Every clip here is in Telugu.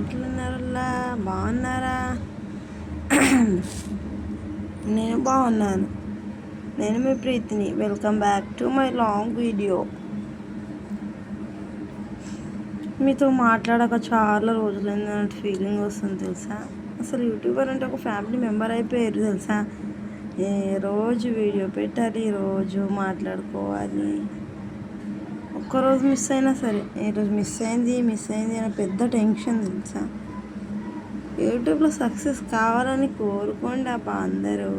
ఎట్లున్నారులా? బాగున్నారా? నేను బాగున్నాను. నేను మీ ప్రీతిని. Welcome back to my long video. మీతో మాట్లాడక చాలా రోజులైంది అన్నట్టు ఫీలింగ్ వస్తుంది తెలుసా. అసలు యూట్యూబర్ అంటే ఒక ఫ్యామిలీ మెంబర్ అయిపోయారు తెలుసా. రోజు వీడియో పెట్టాలి, రోజు మాట్లాడుకోవాలి. ఒక్కరోజు మిస్ అయినా సరే, ఈరోజు మిస్ అయింది అని పెద్ద టెన్షన్ తెలుసా. యూట్యూబ్లో సక్సెస్ కావాలని కోరుకోండి అబ్బా అందరూ.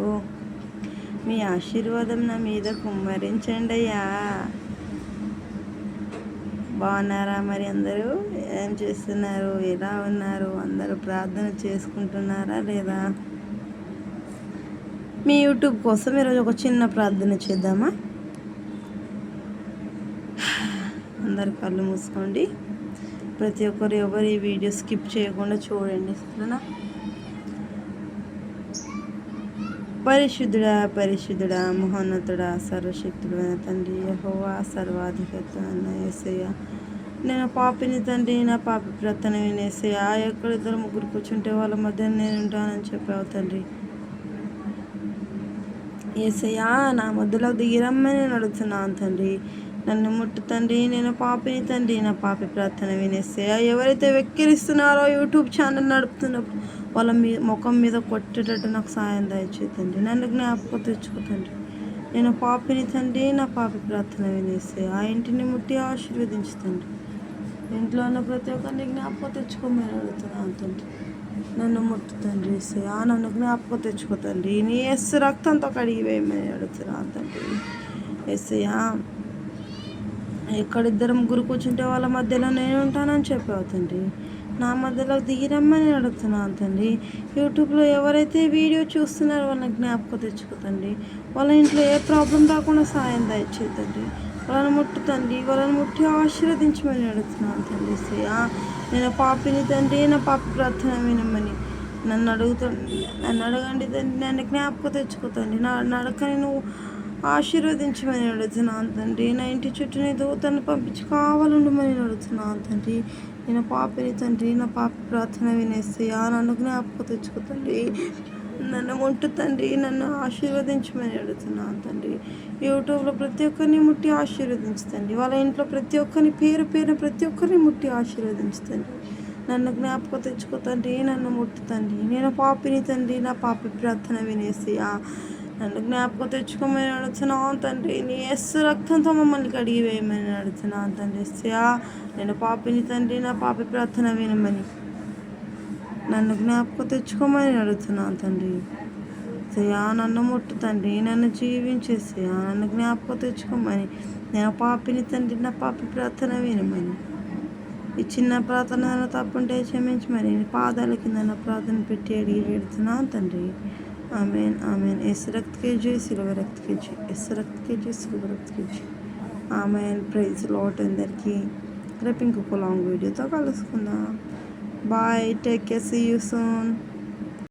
మీ ఆశీర్వాదం నా మీద కుమ్మరించండి అయ్యా. బాగున్నారా మరి అందరూ? ఏం చేస్తున్నారు? ఎలా ఉన్నారు? అందరూ ప్రార్థన చేసుకుంటున్నారా లేదా? మీ యూట్యూబ్ కోసం ఈరోజు ఒక చిన్న ప్రార్థన చేద్దామా? అందరు కళ్ళు మూసుకోండి. ప్రతి ఒక్కరు ఎవరు ఈ వీడియో స్కిప్ చేయకుండా చూడండి. సరేనా? పరిశుద్ధుడా మహోన్నతుడా సర్వశక్తుడైన తండ్రి యెహోవా సర్వాధికర్త అన్న యేసయ్య, నేను పాపిని తండ్రి, నా పాపి ప్రార్థన వినేసయ్య. ఎక్కడిద్దరు ముగ్గురు కూర్చుంటే వాళ్ళ మధ్య నేను ఉంటానని చెప్పావు తండ్రి. యేసయ్య, నా మధ్యలో దిగిరమ్మని నేను అడుగుతున్నాను తండ్రి. నన్ను ముట్టు తండ్రి, నేను పాపిని తండ్రి, నా పాపి ప్రార్థన వినేసయ్య. ఎవరైతే వెక్కిరిస్తున్నారో యూట్యూబ్ ఛానల్ నడుపుతున్నప్పుడు వాళ్ళ ముఖం మీద కొట్టేటట్టు నాకు సాయం దయచేతండి. నన్ను జ్ఞాపకం తెచ్చుకోతండి. నేను పాపిని తండ్రి, నా పాపి ప్రార్థన వినేసి ఆ ఇంటిని ముట్టి ఆశీర్వదించుతండి. ఇంట్లో ఉన్న ప్రతి ఒక్కరిని జ్ఞాపకం తెచ్చుకోమని అడుగుతున్నాను తండ్రి. నన్ను ముట్టుతండి ఏసయ్యా, నన్ను జ్ఞాపకం తెచ్చుకోతండి. నీ ఎస్సు రక్తంతో కడిగి వేయమని అడుగుతున్నాను తండ్రి. ఏసయ్యా, ఎక్కడిద్దరు ముగ్గురు కూర్చుంటే వాళ్ళ మధ్యలో నేను ఉంటానని చెప్పావు తండ్రి. నా మధ్యలో దిగిరమ్మని అడుగుతున్నాను తండ్రి. యూట్యూబ్లో ఎవరైతే వీడియో చూస్తున్నారో వాళ్ళని జ్ఞాపకం తెచ్చుకోతండి. వాళ్ళ ఇంట్లో ఏ ప్రాబ్లం రాకుండా సాయం దయచేతండి. వాళ్ళని ముట్టుతండి, వాళ్ళని ముట్టి ఆశీర్వదించమని అడుగుతున్నాను తండ్రి. నేను పాపిని తండ్రి, నా పాపి ప్రార్థన వినమని నన్ను అడగండి తండ్రి. నన్ను జ్ఞాపకం తెచ్చుకోతండి. నా నడకని నువ్వు ఆశీర్వదించమని అడుగుతున్నాను తండ్రి. నా ఇంటి చుట్టూ నీ దూతను పంపించి కావాలండమని అడుగుతున్నాను తండ్రి. నేను పాపిని తండ్రి, నా పాపి ప్రార్థన వినేసయ్యా, నన్ను జ్ఞాపకం తెచ్చుకోతండి. నన్ను ముట్టు తండ్రి, నన్ను ఆశీర్వదించమని అడుగుతున్నాను తండ్రి. యూట్యూబ్లో ప్రతి ఒక్కరిని ముట్టి ఆశీర్వదించుతండి. వాళ్ళ ఇంట్లో ప్రతి ఒక్కరిని పేరు ప్రతి ఒక్కరిని ముట్టి ఆశీర్వదించుతండి. నన్ను జ్ఞాపకం తెచ్చుకోతండి, నన్ను ముట్టుతండి. నేను పాపిని తండ్రి, నా పాపి ప్రార్థన వినేసయ్యా, నన్ను జ్ఞాపకం తెచ్చుకోమని అడుగుతున్నాను తండ్రి. నీ ఎస్సు రక్తంతో మమ్మల్ని కడిగి వేయమని అడుగుతున్నాను తండ్రి. నేను పాపిని తండ్రి, నా పాపి ప్రార్థన వినమని నన్ను జ్ఞాపకం తెచ్చుకోమని అడుగుతున్నాను తండ్రి. నన్ను ముట్టు తండ్రి, నన్ను జీవించేసయా, నన్ను జ్ఞాపకం తెచ్చుకోమని. నేను పాపిని తండ్రి, నా పాపి ప్రార్థన వినమని. ఈ చిన్న ప్రార్థన తప్పుంటే క్షమించమని పాదాల కింద నా ప్రార్థన పెట్టి అడిగి పెడుతున్నాను తండ్రి. Amen amen. ఎస్ రక్త కేజీ సిల్వ రక్త కేజీ, ఎస్ రక్త కేజీ సిల్వ రక్త కేజీ. ఆమెన్. ప్రైజ్ లార్డ్ అందరికీ. రేపు ఇంకొక లాంగ్ వీడియోతో కలుసుకుందాం. Bye, take care, see you soon.